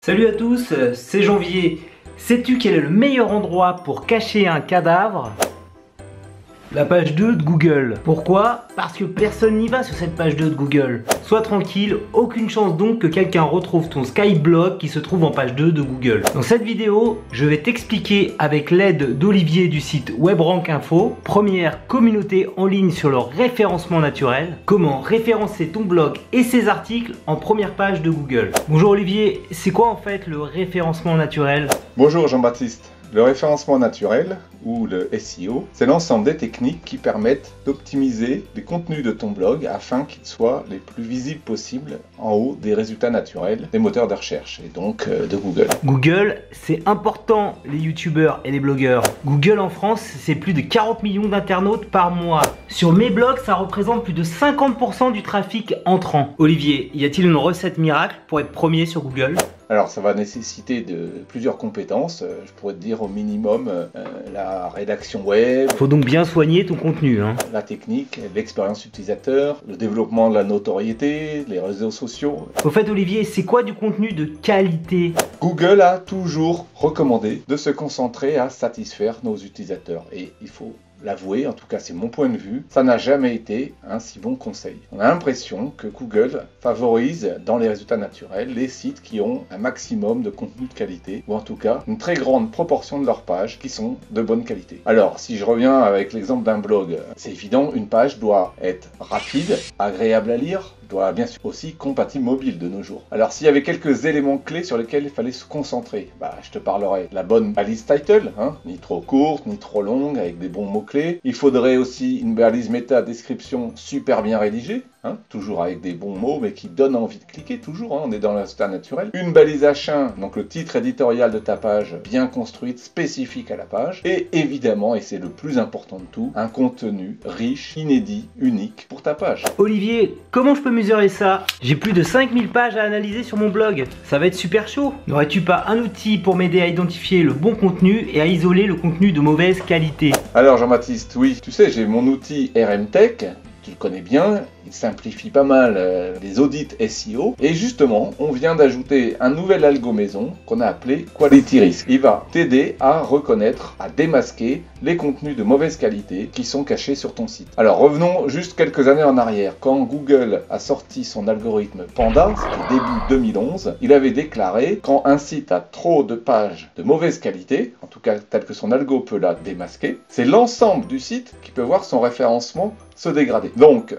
Salut à tous, c'est Janvier. Sais-tu quel est le meilleur endroit pour cacher un cadavre? La page 2 de Google. Pourquoi? Parce que personne n'y va sur cette page 2 de Google. Sois tranquille, aucune chance donc que quelqu'un retrouve ton Skyblock qui se trouve en page 2 de Google. Dans cette vidéo, je vais t'expliquer avec l'aide d'Olivier du site WebRank Info, première communauté en ligne sur le référencement naturel, comment référencer ton blog et ses articles en première page de Google. Bonjour Olivier, c'est quoi en fait le référencement naturel? Bonjour Jean-Baptiste. Le référencement naturel, ou le SEO, c'est l'ensemble des techniques qui permettent d'optimiser les contenus de ton blog afin qu'ils soient les plus visibles possibles en haut des résultats naturels des moteurs de recherche et donc de Google. Google, c'est important les youtubeurs et les blogueurs. Google en France, c'est plus de 40 millions d'internautes par mois. Sur mes blogs, ça représente plus de 50% du trafic entrant. Olivier, y a-t-il une recette miracle pour être premier sur Google ? Alors ça va nécessiter plusieurs compétences, je pourrais te dire au minimum la rédaction web. Faut donc bien soigner ton contenu. La technique, l'expérience utilisateur, le développement de la notoriété, les réseaux sociaux. Au fait Olivier, c'est quoi du contenu de qualité? Google a toujours recommandé de se concentrer à satisfaire nos utilisateurs et il faut l'avouer, en tout cas c'est mon point de vue, ça n'a jamais été un si bon conseil. On a l'impression que Google favorise dans les résultats naturels les sites qui ont un maximum de contenu de qualité, ou en tout cas une très grande proportion de leurs pages qui sont de bonne qualité. Alors si je reviens avec l'exemple d'un blog, c'est évident, une page doit être rapide, agréable à lire, doit bien sûr aussi compatible mobile de nos jours. Alors s'il y avait quelques éléments clés sur lesquels il fallait se concentrer, je te parlerai de la bonne balise title, ni trop courte, ni trop longue, avec des bons mots-clés. Il faudrait aussi une balise méta-description super bien rédigée, toujours avec des bons mots, mais qui donnent envie de cliquer, toujours, on est dans le résultat naturel. Une balise H1, donc le titre éditorial de ta page, bien construite, spécifique à la page. Et évidemment, et c'est le plus important de tout, un contenu riche, inédit, unique pour ta page. Olivier, comment je peux mesurer ça? J'ai plus de 5000 pages à analyser sur mon blog. Ça va être super chaud. N'aurais-tu pas un outil pour m'aider à identifier le bon contenu et à isoler le contenu de mauvaise qualité? Alors Jean-Baptiste, oui, tu sais, j'ai mon outil RMTech, tu le connais bien, il simplifie pas mal les audits SEO. Et justement, on vient d'ajouter un nouvel algo maison qu'on a appelé Quality Risk. Il va t'aider à reconnaître, à démasquer les contenus de mauvaise qualité qui sont cachés sur ton site. Alors revenons juste quelques années en arrière. Quand Google a sorti son algorithme Panda, c'était début 2011, il avait déclaré quand un site a trop de pages de mauvaise qualité, en tout cas tel que son algo peut la démasquer, c'est l'ensemble du site qui peut voir son référencement se dégrader. Donc,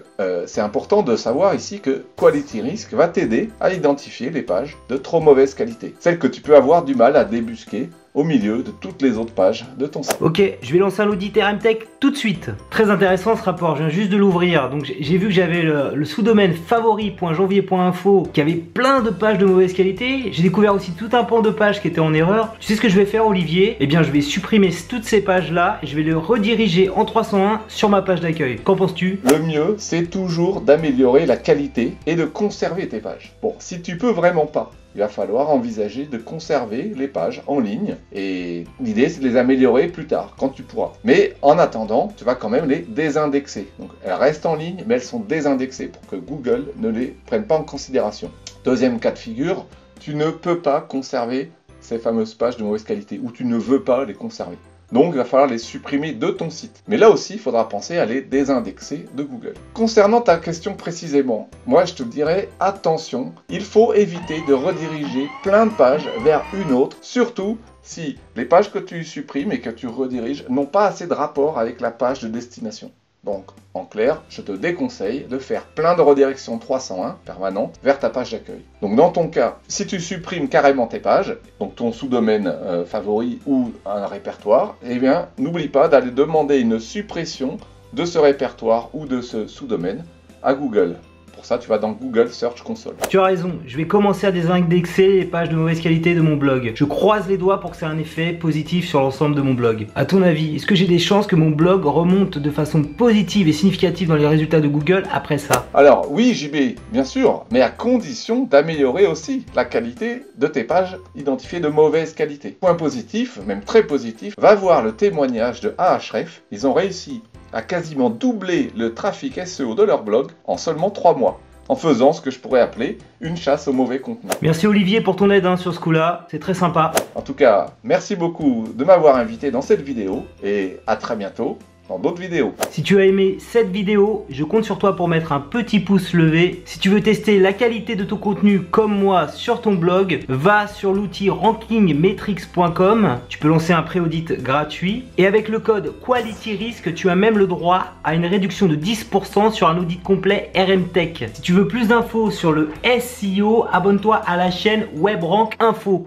c'est important de savoir ici que Quality Risk va t'aider à identifier les pages de trop mauvaise qualité. Celles que tu peux avoir du mal à débusquer au milieu de toutes les autres pages de ton site. Ok, je vais lancer un audit RMTech tout de suite. Très intéressant ce rapport, je viens juste de l'ouvrir. Donc j'ai vu que j'avais le sous-domaine favori.janvier.info qui avait plein de pages de mauvaise qualité. J'ai découvert aussi tout un pan de pages qui étaient en erreur. Tu sais ce que je vais faire Olivier? Eh bien je vais supprimer toutes ces pages là et je vais les rediriger en 301 sur ma page d'accueil. Qu'en penses-tu? Le mieux, c'est toujours d'améliorer la qualité et de conserver tes pages. Bon, si tu peux vraiment pas, il va falloir envisager de conserver les pages en ligne et l'idée c'est de les améliorer plus tard, quand tu pourras. Mais en attendant, tu vas quand même les désindexer. Donc elles restent en ligne, mais elles sont désindexées pour que Google ne les prenne pas en considération. Deuxième cas de figure, tu ne peux pas conserver ces fameuses pages de mauvaise qualité ou tu ne veux pas les conserver. Donc il va falloir les supprimer de ton site. Mais là aussi, il faudra penser à les désindexer de Google. Concernant ta question précisément, moi je te dirais attention, il faut éviter de rediriger plein de pages vers une autre, surtout si les pages que tu supprimes et que tu rediriges n'ont pas assez de rapport avec la page de destination. Donc, en clair, je te déconseille de faire plein de redirections 301 permanentes vers ta page d'accueil. Donc, dans ton cas, si tu supprimes carrément tes pages, donc ton sous-domaine favori ou un répertoire, eh bien, n'oublie pas d'aller demander une suppression de ce répertoire ou de ce sous-domaine à Google. Pour ça, tu vas dans Google Search Console. Tu as raison, je vais commencer à désindexer les pages de mauvaise qualité de mon blog. Je croise les doigts pour que ça ait un effet positif sur l'ensemble de mon blog. À ton avis, est-ce que j'ai des chances que mon blog remonte de façon positive et significative dans les résultats de Google après ça? Alors oui JB, bien sûr, mais à condition d'améliorer aussi la qualité de tes pages identifiées de mauvaise qualité. Point positif, même très positif, va voir le témoignage de Ahrefs. Ils ont réussi à quasiment doubler le trafic SEO de leur blog en seulement 3 mois. en faisant ce que je pourrais appeler une chasse au mauvais contenu. Merci Olivier pour ton aide sur ce coup-là, c'est très sympa. En tout cas, merci beaucoup de m'avoir invité dans cette vidéo et à très bientôt dans d'autres vidéos. Si tu as aimé cette vidéo, je compte sur toi pour mettre un petit pouce levé. Si tu veux tester la qualité de ton contenu comme moi sur ton blog, va sur l'outil rankingmetrics.com. Tu peux lancer un pré-audit gratuit. Et avec le code QualityRisk, tu as même le droit à une réduction de 10% sur un audit complet RMTech. Si tu veux plus d'infos sur le SEO, abonne-toi à la chaîne WebRank Info.